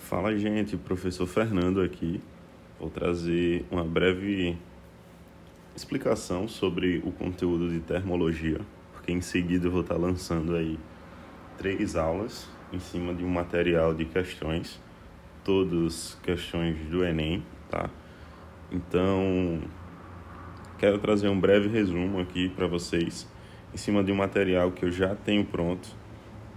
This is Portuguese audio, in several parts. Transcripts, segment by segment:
Fala, gente, professor Fernando aqui. Vou trazer uma breve explicação sobre o conteúdo de termologia, porque em seguida eu vou estar lançando aí 3 aulas em cima de um material de questões, todas questões do Enem, tá? Então, quero trazer um breve resumo aqui para vocês em cima de um material que eu já tenho pronto.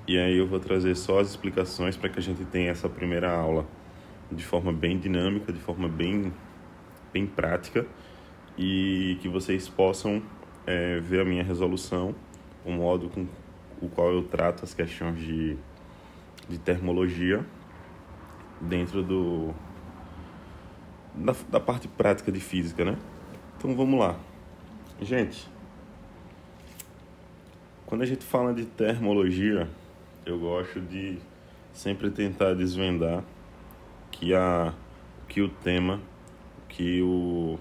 E aí eu vou trazer só as explicações para que a gente tenha essa primeira aula de forma bem dinâmica, de forma bem prática, e que vocês possam ver a minha resolução, o modo com o qual eu trato as questões de termologia dentro da parte prática de física, né? Então vamos lá. Gente, quando a gente fala de termologia, eu gosto de sempre tentar desvendar que o tema, que o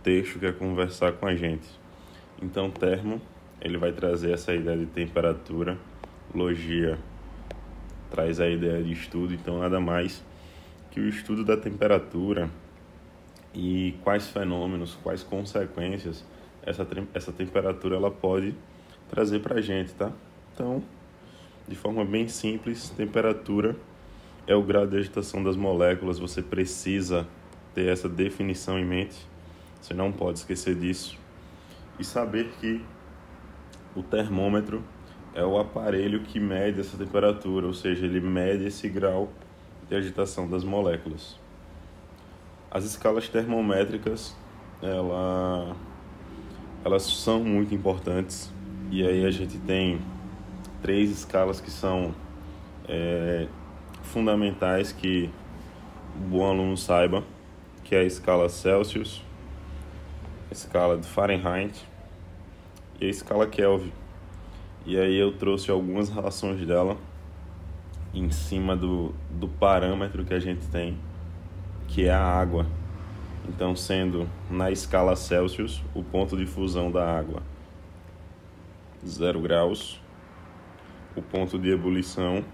texto quer conversar com a gente. Então, termo, ele vai trazer essa ideia de temperatura, logia traz a ideia de estudo, então nada mais que o estudo da temperatura e quais fenômenos, quais consequências essa temperatura ela pode trazer para a gente, tá? Então, de forma bem simples, temperatura é o grau de agitação das moléculas. Você precisa ter essa definição em mente, você não pode esquecer disso. E saber que o termômetro é o aparelho que mede essa temperatura, ou seja, ele mede esse grau de agitação das moléculas. As escalas termométricas, elas são muito importantes, e aí a gente tem 3 escalas que são fundamentais que o bom aluno saiba, que é a escala Celsius, a escala de Fahrenheit e a escala Kelvin. E aí eu trouxe algumas relações dela em cima do parâmetro que a gente tem, que é a água. Então, sendo na escala Celsius, o ponto de fusão da água 0 graus, o ponto de ebulição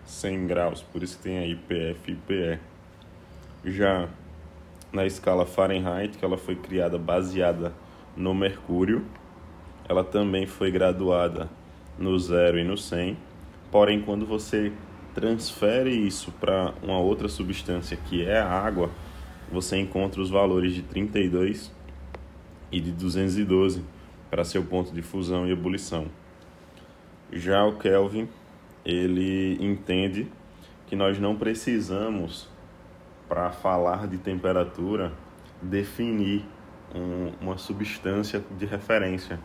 100 graus, por isso que tem aí PF e PE. Já na escala Fahrenheit, que ela foi criada baseada no mercúrio, ela também foi graduada no 0 e no 100, porém quando você transfere isso para uma outra substância que é a água, você encontra os valores de 32 e de 212 para seu ponto de fusão e ebulição. Já o Kelvin, ele entende que nós não precisamos, para falar de temperatura, definir uma substância de referência.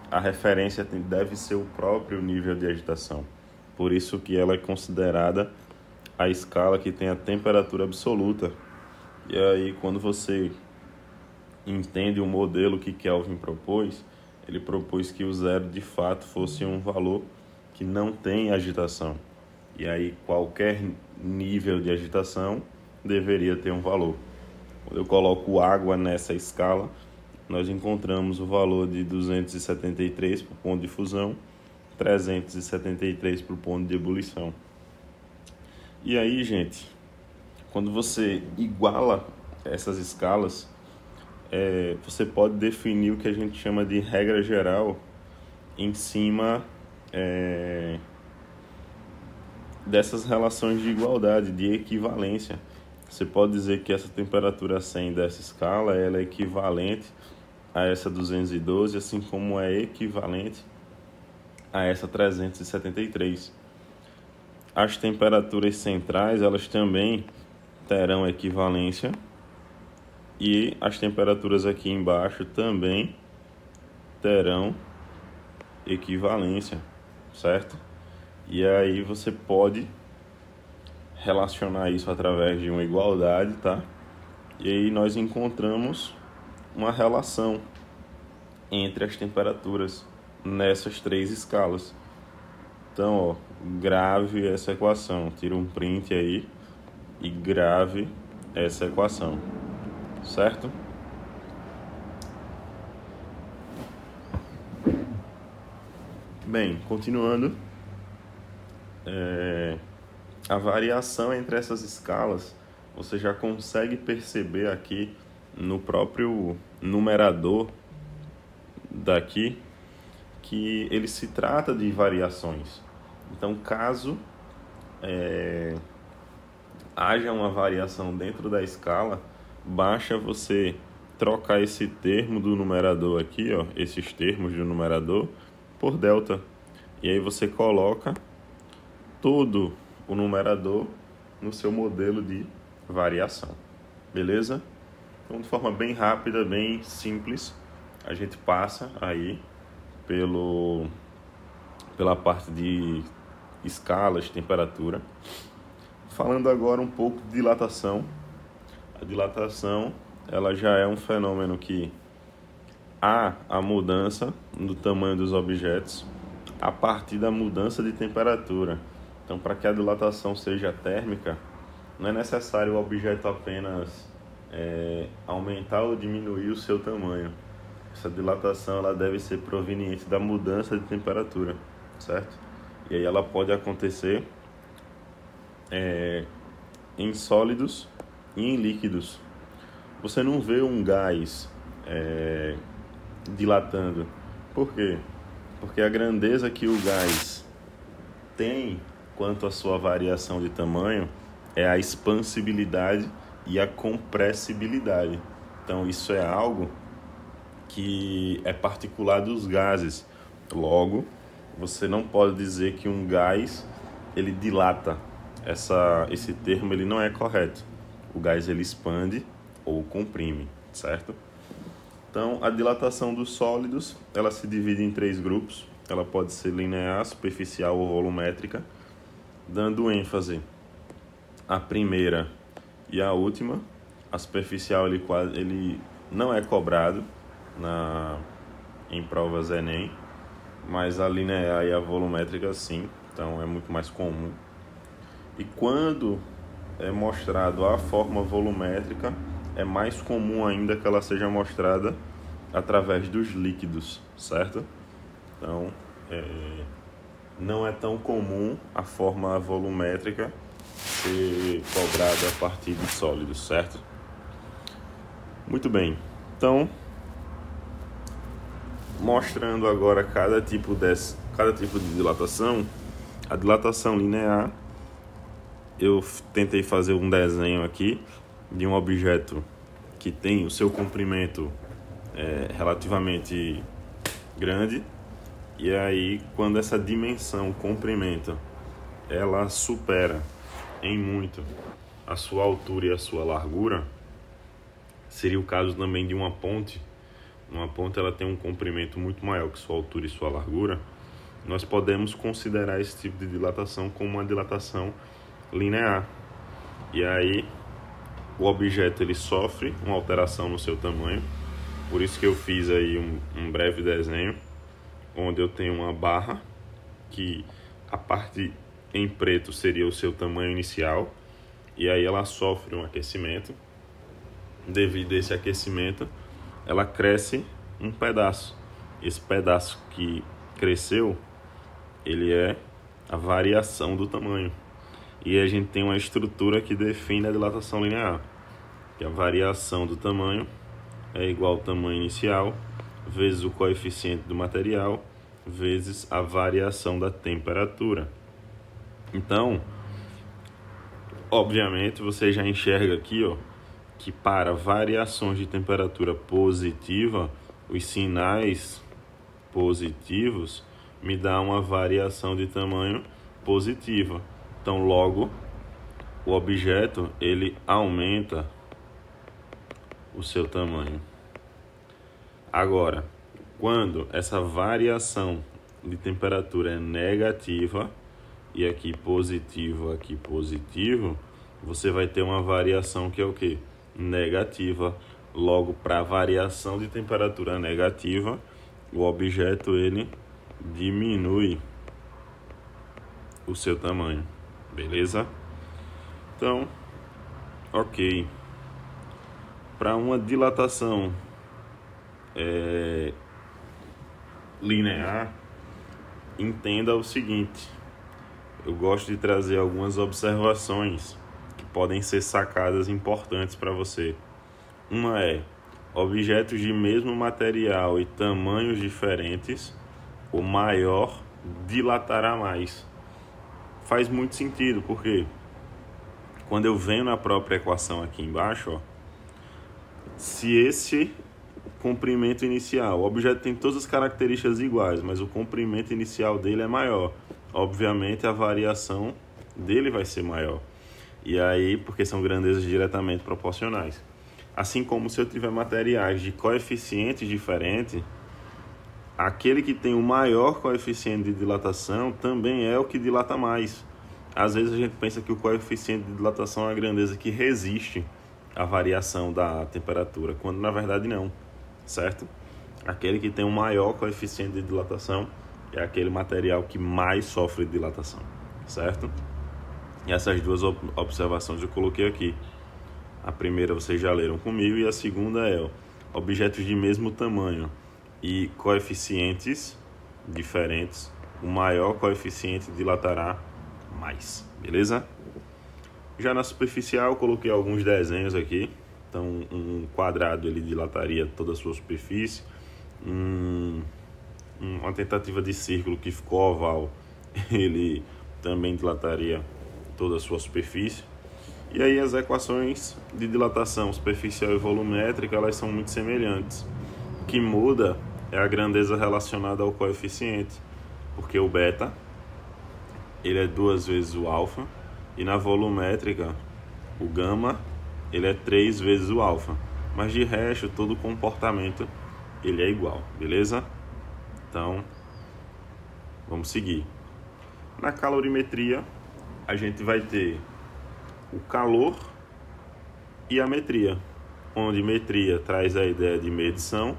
A referência deve ser o próprio nível de agitação. Por isso que ela é considerada a escala que tem a temperatura absoluta. E aí, quando você entende o modelo que Kelvin propôs, ele propôs que o 0 de fato fosse um valor que não tem agitação. E aí qualquer nível de agitação deveria ter um valor. Quando eu coloco água nessa escala, nós encontramos o valor de 273 para o ponto de fusão, 373 para o ponto de ebulição. E aí, gente, quando você iguala essas escalas, você pode definir o que a gente chama de regra geral em cima dessas relações de igualdade, de equivalência. Você pode dizer que essa temperatura 100 dessa escala ela é equivalente a essa 212, assim como é equivalente a essa 373. As temperaturas centrais, elas também terão equivalência, e as temperaturas aqui embaixo também terão equivalência, certo? E aí você pode relacionar isso através de uma igualdade, tá? E aí nós encontramos uma relação entre as temperaturas nessas 3 escalas. Então, ó, grave essa equação. Tira um print aí e grave essa equação, certo? Bem, continuando, a variação entre essas escalas você já consegue perceber aqui no próprio numerador daqui que ele se trata de variações. Então, caso haja uma variação dentro da escala, basta você trocar esse termo do numerador aqui, ó, esses termos do numerador, por delta. E aí você coloca todo o numerador no seu modelo de variação. Beleza? Então, de forma bem rápida, bem simples, a gente passa aí pela parte de escalas, temperatura. Falando agora um pouco de dilatação. A dilatação, ela já é um fenômeno que há a mudança no tamanho dos objetos a partir da mudança de temperatura. Então, para que a dilatação seja térmica, não é necessário o objeto apenas aumentar ou diminuir o seu tamanho. Essa dilatação ela deve ser proveniente da mudança de temperatura, certo? E aí ela pode acontecer em sólidos e em líquidos. Você não vê um gás dilatando. Por quê? Porque a grandeza que o gás tem quanto à sua variação de tamanho é a expansibilidade e a compressibilidade. Então isso é algo que é particular dos gases. Logo, você não pode dizer que um gás ele dilata. Esse termo ele não é correto. O gás ele expande ou comprime, certo? Então, a dilatação dos sólidos, ela se divide em 3 grupos. Ela pode ser linear, superficial ou volumétrica, dando ênfase à primeira e à última. A superficial ele não é cobrado em provas Enem, mas a linear e a volumétrica sim, então é muito mais comum. E quando é mostrado a forma volumétrica, é mais comum ainda que ela seja mostrada através dos líquidos, certo? Então, não é tão comum a forma volumétrica ser cobrada a partir de sólidos, certo? Muito bem, então, mostrando agora cada tipo de dilatação. A dilatação linear, eu tentei fazer um desenho aqui de um objeto que tem o seu comprimento relativamente grande, e aí quando essa dimensão comprimento ela supera em muito a sua altura e a sua largura, seria o caso também de uma ponte. Uma ponte ela tem um comprimento muito maior que sua altura e sua largura. Nós podemos considerar esse tipo de dilatação como uma dilatação linear. E aí o objeto ele sofre uma alteração no seu tamanho. Por isso que eu fiz aí um breve desenho onde eu tenho uma barra que a parte em preto seria o seu tamanho inicial, e aí ela sofre um aquecimento. Devido a esse aquecimento, ela cresce um pedaço. Esse pedaço que cresceu, ele é a variação do tamanho. E a gente tem uma estrutura que define a dilatação linear, que a variação do tamanho é igual ao tamanho inicial vezes o coeficiente do material vezes a variação da temperatura. Então, obviamente, você já enxerga aqui, ó, que para variações de temperatura positiva, os sinais positivos me dão uma variação de tamanho positiva. Então, logo, o objeto ele aumenta o seu tamanho. Agora, quando essa variação de temperatura é negativa, e aqui positivo, você vai ter uma variação que é o quê? Negativa. Logo, para a variação de temperatura negativa, o objeto ele diminui o seu tamanho, beleza? Então, ok. Para uma dilatação linear, entenda o seguinte: eu gosto de trazer algumas observações que podem ser sacadas importantes para você. Uma é: objetos de mesmo material e tamanhos diferentes, o maior dilatará mais. Faz muito sentido, porque quando eu venho na própria equação aqui embaixo, ó, se esse comprimento inicial, o objeto tem todas as características iguais, mas o comprimento inicial dele é maior, obviamente a variação dele vai ser maior. E aí, porque são grandezas diretamente proporcionais. Assim como se eu tiver materiais de coeficientes diferentes, aquele que tem o maior coeficiente de dilatação também é o que dilata mais. Às vezes a gente pensa que o coeficiente de dilatação é a grandeza que resiste à variação da temperatura, quando na verdade não, certo? Aquele que tem o maior coeficiente de dilatação é aquele material que mais sofre de dilatação, certo? E essas duas observações eu coloquei aqui. A primeira vocês já leram comigo e a segunda é: objetos de mesmo tamanho e coeficientes diferentes, o maior coeficiente dilatará mais, beleza? Já na superficial eu coloquei alguns desenhos aqui. Então um quadrado ele dilataria toda a sua superfície, uma tentativa de círculo que ficou oval ele também dilataria toda a sua superfície. E aí as equações de dilatação superficial e volumétrica, elas são muito semelhantes. O que muda é a grandeza relacionada ao coeficiente, porque o beta ele é 2 vezes o alfa, e na volumétrica o gama ele é 3 vezes o alfa, mas de resto todo o comportamento ele é igual, beleza? Então vamos seguir. Na calorimetria a gente vai ter o calor e a metria, onde metria traz a ideia de medição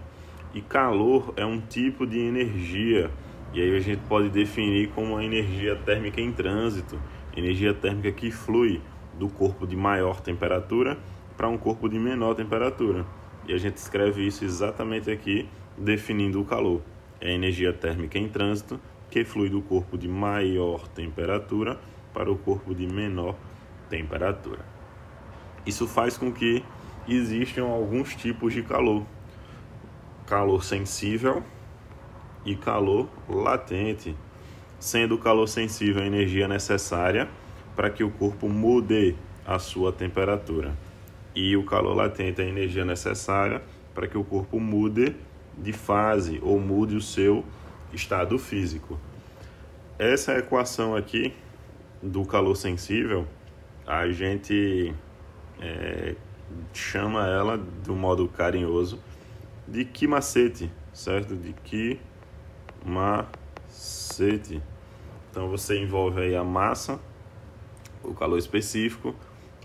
e calor é um tipo de energia, e aí a gente pode definir como uma energia térmica em trânsito, energia térmica que flui do corpo de maior temperatura para um corpo de menor temperatura. E a gente escreve isso exatamente aqui, definindo o calor. É a energia térmica em trânsito que flui do corpo de maior temperatura para o corpo de menor temperatura. Isso faz com que existam alguns tipos de calor: calor sensível e calor latente, sendo o calor sensível a energia necessária para que o corpo mude a sua temperatura, e o calor latente é a energia necessária para que o corpo mude de fase ou mude o seu estado físico. Essa equação aqui do calor sensível, a gente chama ela, de um modo carinhoso, de quimacete, certo? De quimacete. Então você envolve aí a massa, o calor específico,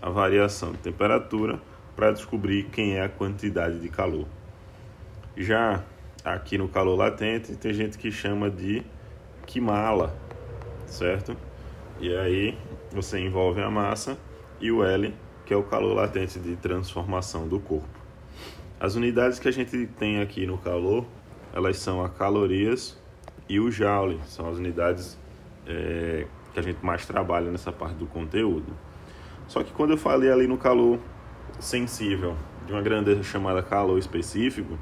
a variação de temperatura, para descobrir quem é a quantidade de calor. Já aqui no calor latente tem gente que chama de quimala, certo? E aí você envolve a massa e o L, que é o calor latente de transformação do corpo. As unidades que a gente tem aqui no calor, elas são a calorias e o joule, são as unidades que a gente mais trabalha nessa parte do conteúdo. Só que quando eu falei ali no calor sensível, de uma grandeza chamada calor específico,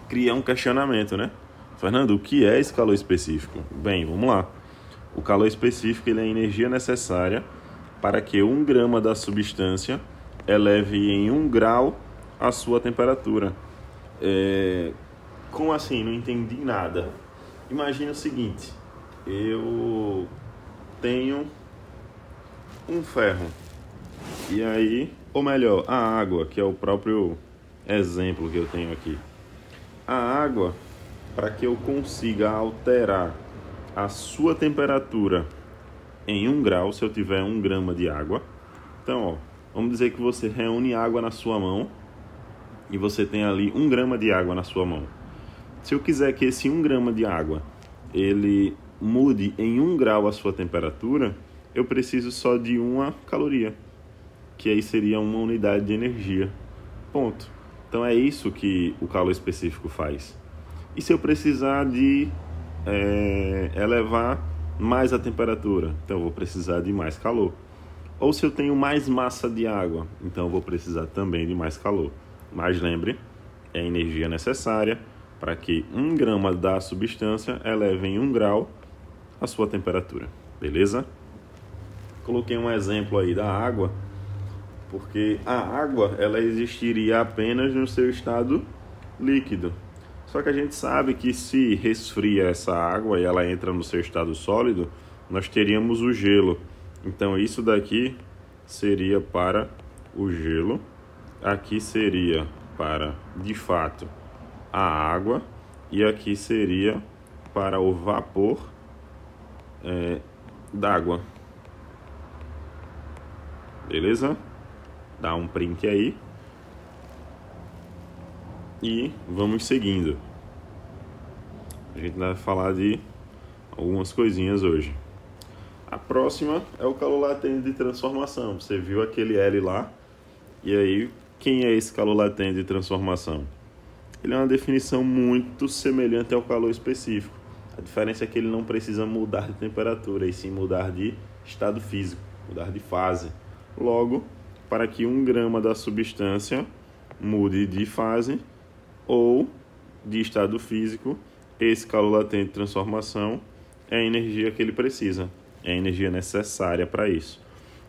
cria um questionamento, né? Fernando, o que é esse calor específico? Bem, vamos lá. O calor específico ele é a energia necessária para que 1 grama da substância eleve em 1 grau a sua temperatura. Como assim? Não entendi nada. Imagina o seguinte: eu tenho um ferro, e aí, ou melhor, a água, que é o próprio exemplo que eu tenho aqui. A água, para que eu consiga alterar a sua temperatura em 1 grau, se eu tiver 1 grama de água. Então, vamos dizer que você reúne água na sua mão e você tem ali 1 grama de água na sua mão. Se eu quiser que esse 1 grama de água ele mude em 1 grau a sua temperatura, eu preciso só de 1 caloria, que aí seria 1 unidade de energia. Ponto. Então é isso que o calor específico faz. E se eu precisar de elevar mais a temperatura, então eu vou precisar de mais calor. Ou se eu tenho mais massa de água, então eu vou precisar também de mais calor. Mas lembre, é a energia necessária para que 1 grama da substância eleve em 1 grau a sua temperatura, beleza? Coloquei um exemplo aí da água, porque a água ela existiria apenas no seu estado líquido. Só que a gente sabe que se resfria essa água e ela entra no seu estado sólido, nós teríamos o gelo. Então isso daqui seria para o gelo, aqui seria para, de fato, a água, e aqui seria para o vapor d'água. Beleza? Dá um print aí. E vamos seguindo. A gente vai falar de algumas coisinhas hoje. A próxima é o calor latente de transformação. Você viu aquele L lá? E aí, quem é esse calor latente de transformação? Ele é uma definição muito semelhante ao calor específico. A diferença é que ele não precisa mudar de temperatura, e sim mudar de estado físico, mudar de fase. Logo, para que 1 grama da substância mude de fase ou de estado físico, esse calor latente de transformação é a energia que ele precisa, é a energia necessária para isso.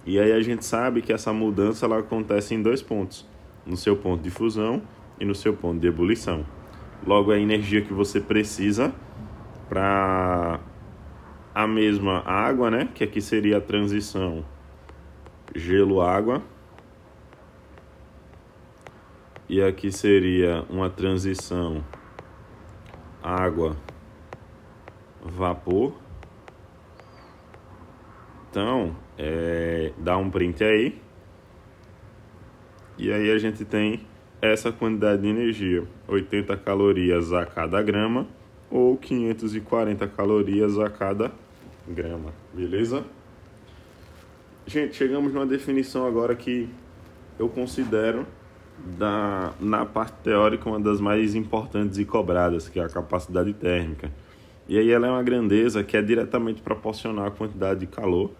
E aí a gente sabe que essa mudança ela acontece em 2 pontos, no seu ponto de fusão e no seu ponto de ebulição. Logo, a energia que você precisa para a mesma água, né, que aqui seria a transição gelo-água, e aqui seria uma transição água-vapor. Então, dá um print aí. E aí a gente tem essa quantidade de energia, 80 calorias a cada grama ou 540 calorias a cada grama, beleza? Gente, chegamos numa definição agora que eu considero na parte teórica uma das mais importantes e cobradas, que é a capacidade térmica. E aí ela é uma grandeza que é diretamente proporcional à quantidade de calor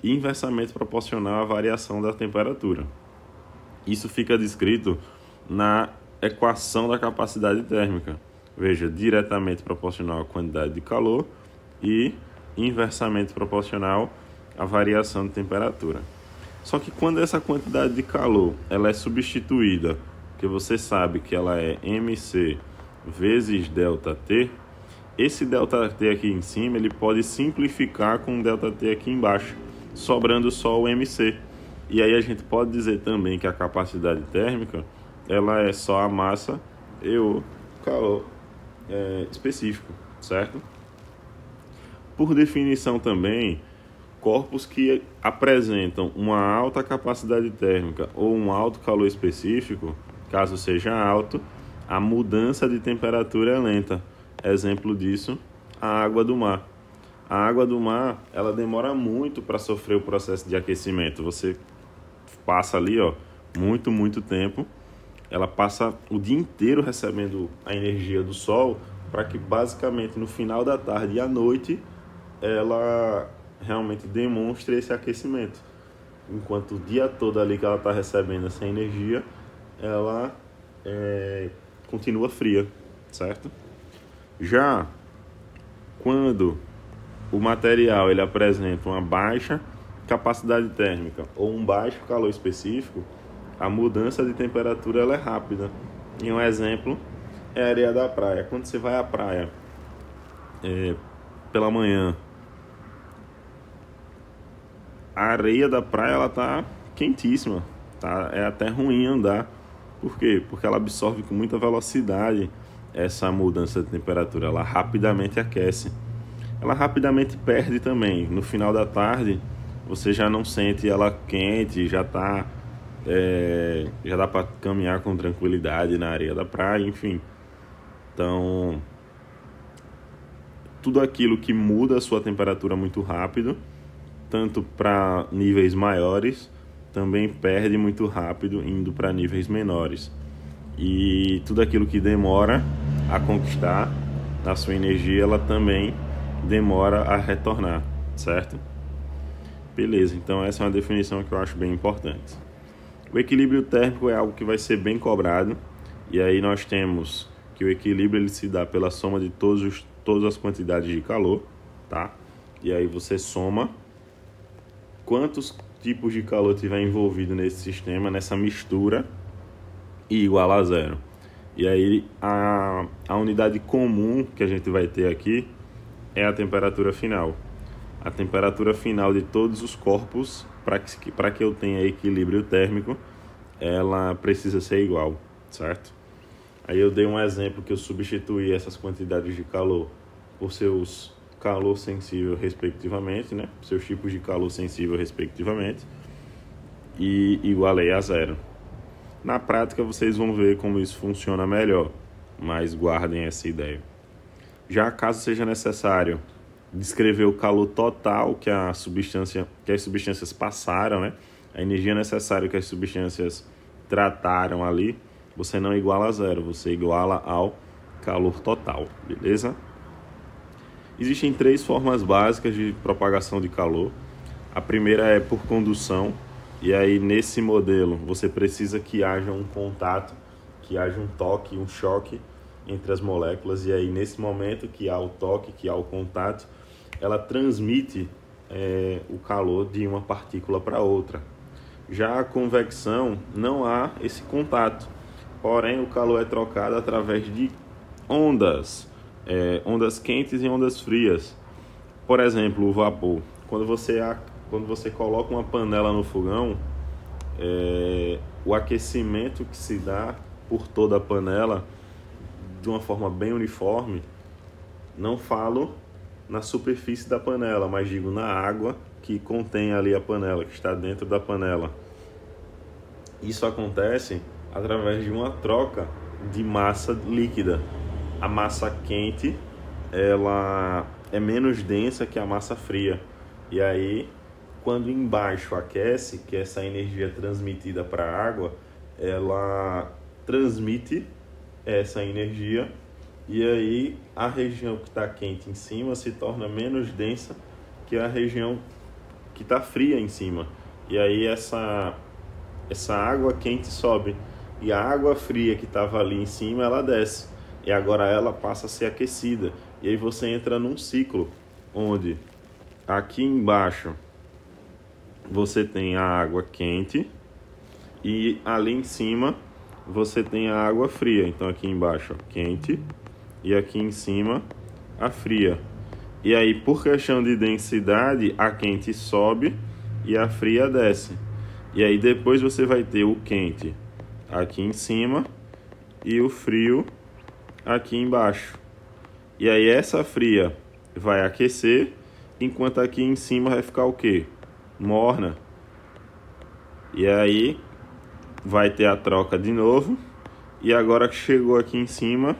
e inversamente proporcional à variação da temperatura. Isso fica descrito na equação da capacidade térmica. Veja, diretamente proporcional à quantidade de calor e inversamente proporcional à variação de temperatura. Só que quando essa quantidade de calor ela é substituída, que você sabe que ela é mc vezes ΔT, esse ΔT aqui em cima ele pode simplificar com o ΔT aqui embaixo, sobrando só o mc. E aí a gente pode dizer também que a capacidade térmica ela é só a massa e o calor específico, certo? Por definição também, corpos que apresentam uma alta capacidade térmica ou um alto calor específico, caso seja alto, a mudança de temperatura é lenta. Exemplo disso, a água do mar. A água do mar, ela demora muito para sofrer o processo de aquecimento. Você passa ali, muito tempo. Ela passa o dia inteiro recebendo a energia do sol para que basicamente no final da tarde e à noite ela realmente demonstre esse aquecimento. Enquanto o dia todo ali que ela está recebendo essa energia, ela continua fria, certo? Já quando o material ele apresenta uma baixa capacidade térmica ou um baixo calor específico, a mudança de temperatura ela é rápida. E um exemplo é a areia da praia. Quando você vai à praia pela manhã, a areia da praia ela tá quentíssima, tá? É até ruim andar. Por quê? Porque ela absorve com muita velocidade essa mudança de temperatura. Ela rapidamente aquece. Ela rapidamente perde também. No final da tarde, você já não sente ela quente, já dá para caminhar com tranquilidade na areia da praia, enfim. Então, tudo aquilo que muda a sua temperatura muito rápido, tanto para níveis maiores, também perde muito rápido indo para níveis menores. E tudo aquilo que demora a conquistar a sua energia, ela também demora a retornar. certo? Beleza, então essa é uma definição que eu acho bem importante. O equilíbrio térmico é algo que vai ser bem cobrado, e aí nós temos que o equilíbrio ele se dá pela soma de todas as quantidades de calor, tá? E aí você soma quantos tipos de calor tiver envolvido nesse sistema, nessa mistura, e igual a zero. E aí a unidade comum que a gente vai ter aqui é a temperatura final. A temperatura final de todos os corpos, para que eu tenha equilíbrio térmico, ela precisa ser igual, certo? Aí eu dei um exemplo que eu substituí essas quantidades de calor por seus calor sensível respectivamente, né? Seus tipos de calor sensível respectivamente, e igualei a zero. Na prática vocês vão ver como isso funciona melhor, mas guardem essa ideia. Já caso seja necessário descrever o calor total que as substâncias passaram, né? A energia necessária que as substâncias trataram ali, você não iguala a zero, você iguala ao calor total, beleza? Existem 3 formas básicas de propagação de calor. A primeira é por condução, e aí nesse modelo você precisa que haja um contato, que haja um toque, um choque entre as moléculas, e aí nesse momento que há o toque, que há o contato, ela transmite o calor de uma partícula para outra. Já a convecção não há esse contato, porém o calor é trocado através de ondas, ondas quentes e ondas frias. Por exemplo, o vapor. Quando você coloca uma panela no fogão, o aquecimento que se dá por toda a panela de uma forma bem uniforme, não falo na superfície da panela, mas digo na água que contém ali a panela, que está dentro da panela. Isso acontece através de uma troca de massa líquida. A massa quente, ela é menos densa que a massa fria. E aí, quando embaixo aquece, que essa energia transmitida para a água, ela transmite essa energia, e aí a região que está quente em cima se torna menos densa que a região que está fria em cima. E aí essa água quente sobe, e a água fria que estava ali em cima, ela desce. E agora ela passa a ser aquecida. E aí você entra num ciclo onde aqui embaixo você tem a água quente e ali em cima você tem a água fria. Então aqui embaixo quente e aqui em cima a fria. E aí, por questão de densidade, a quente sobe e a fria desce. E aí depois você vai ter o quente aqui em cima e o frio aqui embaixo. E aí essa fria vai aquecer, enquanto aqui em cima vai ficar o quê? Morna. E aí vai ter a troca de novo. E agora que chegou aqui em cima,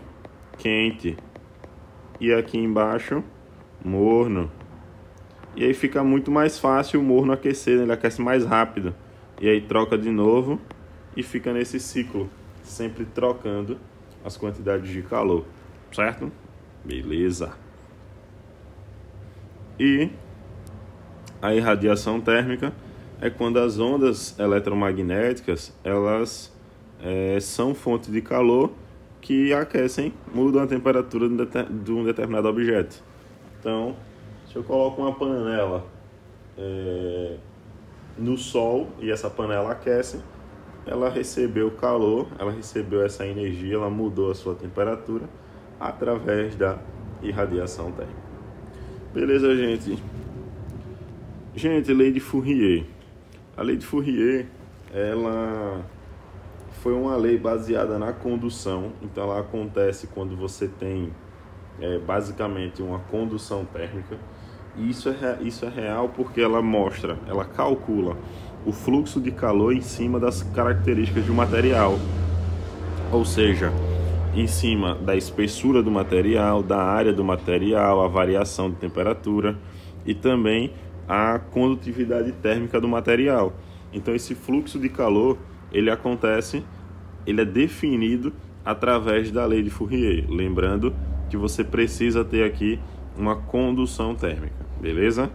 quente. E aqui embaixo, morno. E aí fica muito mais fácil o morno aquecer, né? Ele aquece mais rápido. E aí troca de novo e fica nesse ciclo, sempre trocando as quantidades de calor, certo? Beleza. E a irradiação térmica é quando as ondas eletromagnéticas, elas são fonte de calor que aquecem, mudam a temperatura de um determinado objeto. Então, se eu coloco uma panela no sol e essa panela aquece, ela recebeu calor, ela recebeu essa energia, ela mudou a sua temperatura através da irradiação térmica. Beleza, gente? Gente, lei de Fourier. A lei de Fourier, ela foi uma lei baseada na condução. Então ela acontece quando você tem basicamente uma condução térmica. E isso é real porque ela calcula o fluxo de calor em cima das características do material. Ou seja, em cima da espessura do material, da área do material, a variação de temperatura e também a condutividade térmica do material. Então esse fluxo de calor, ele é definido através da lei de Fourier. Lembrando que você precisa ter aqui uma condução térmica, beleza?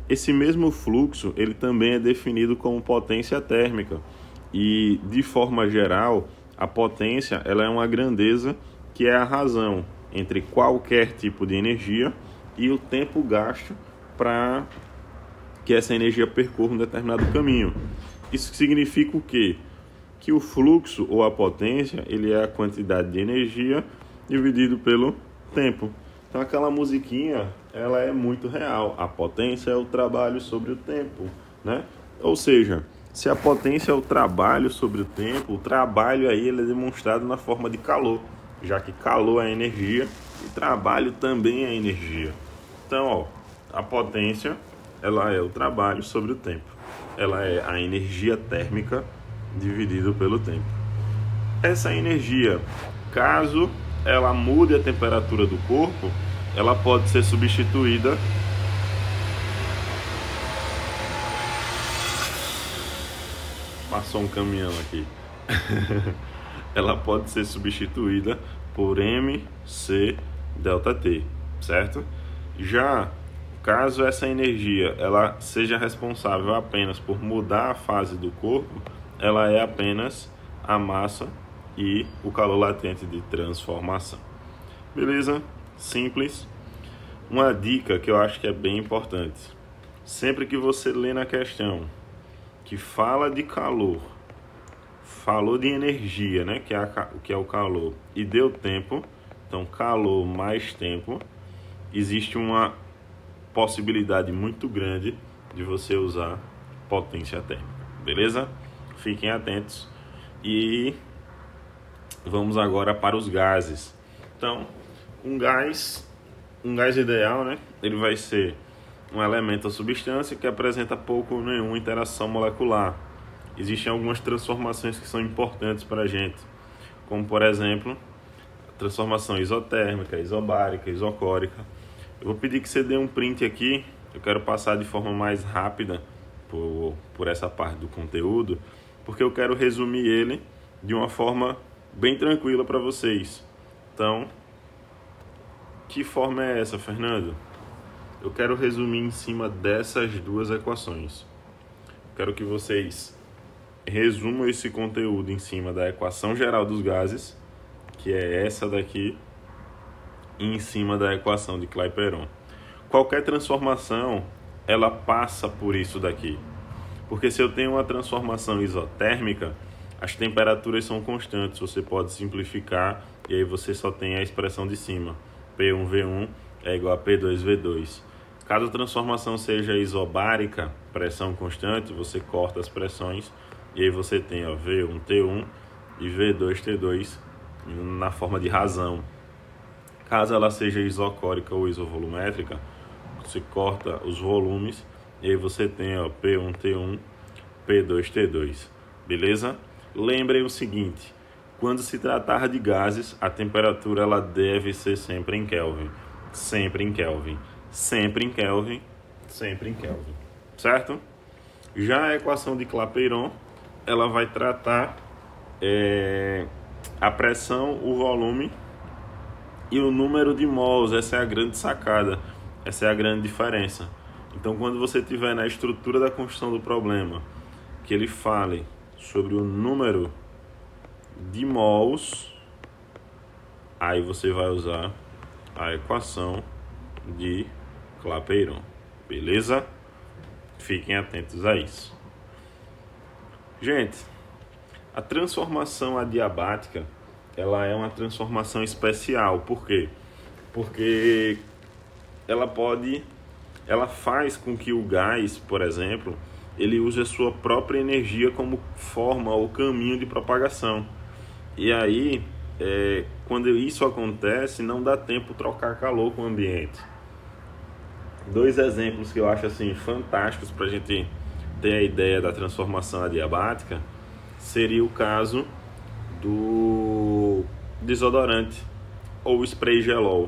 Esse mesmo fluxo, ele também é definido como potência térmica. E, de forma geral, a potência ela é uma grandeza que é a razão entre qualquer tipo de energia e o tempo gasto para que essa energia percorra um determinado caminho. Isso significa o quê? Que o fluxo ou a potência ele é a quantidade de energia dividido pelo tempo. Então aquela musiquinha ela é muito real. A potência é o trabalho sobre o tempo, né? Ou seja, se a potência é o trabalho sobre o tempo, o trabalho aí ele é demonstrado na forma de calor, já que calor é energia e trabalho também é energia. Então, a potência ela é o trabalho sobre o tempo. Ela é a energia térmica dividido pelo tempo. Essa energia, caso ela mude a temperatura do corpo, ela pode ser substituída passou um caminhão aqui. Ela pode ser substituída por mc ΔT, certo? Já caso essa energia ela seja responsável apenas por mudar a fase do corpo, ela é apenas a massa e o calor latente de transformação. Beleza? Simples. Uma dica que eu acho que é bem importante. Sempre que você lê na questão que fala de calor, falou de energia, né, que é o calor, e deu tempo, então calor mais tempo, existe uma possibilidade muito grande de você usar potência térmica, beleza? Fiquem atentos e vamos agora para os gases. Então, um gás ideal, né, ele vai ser um elemento ou substância que apresenta pouco ou nenhuma interação molecular. Existem algumas transformações que são importantes para a gente, como por exemplo, transformação isotérmica, isobárica, isocórica. Eu vou pedir que você dê um print aqui, eu quero passar de forma mais rápida por essa parte do conteúdo, porque eu quero resumir ele de uma forma bem tranquila para vocês. Então, que forma é essa, Fernando? Eu quero resumir em cima dessas duas equações. Quero que vocês resumam esse conteúdo em cima da equação geral dos gases, que é essa daqui, e em cima da equação de Clapeyron. Qualquer transformação, ela passa por isso daqui. Porque se eu tenho uma transformação isotérmica, as temperaturas são constantes, você pode simplificar e aí você só tem a expressão de cima. P1V1 é igual a P2V2. Caso a transformação seja isobárica, pressão constante, você corta as pressões e aí você tem V1T1 e V2T2 na forma de razão. Caso ela seja isocórica ou isovolumétrica, você corta os volumes e aí você tem P1T1, P2T2. Beleza? Lembrem o seguinte, quando se tratar de gases, a temperatura ela deve ser sempre em Kelvin. Sempre em Kelvin. Sempre em Kelvin. Sempre em Kelvin. Certo? Já a equação de Clapeyron, ela vai tratar a pressão, o volume e o número de mols. Essa é a grande sacada. Essa é a grande diferença. Então, quando você tiver na estrutura da construção do problema, que ele fale sobre o número de mols, aí você vai usar a equação de Clapeyron, beleza? Fiquem atentos a isso. Gente, a transformação adiabática, ela é uma transformação especial. Por quê? Porque ela faz com que o gás, por exemplo, ele use a sua própria energia como forma ou caminho de propagação. E aí, quando isso acontece, não dá tempo de trocar calor com o ambiente. Dois exemplos que eu acho assim fantásticos para a gente ter a ideia da transformação adiabática seria o caso do desodorante ou spray gelol.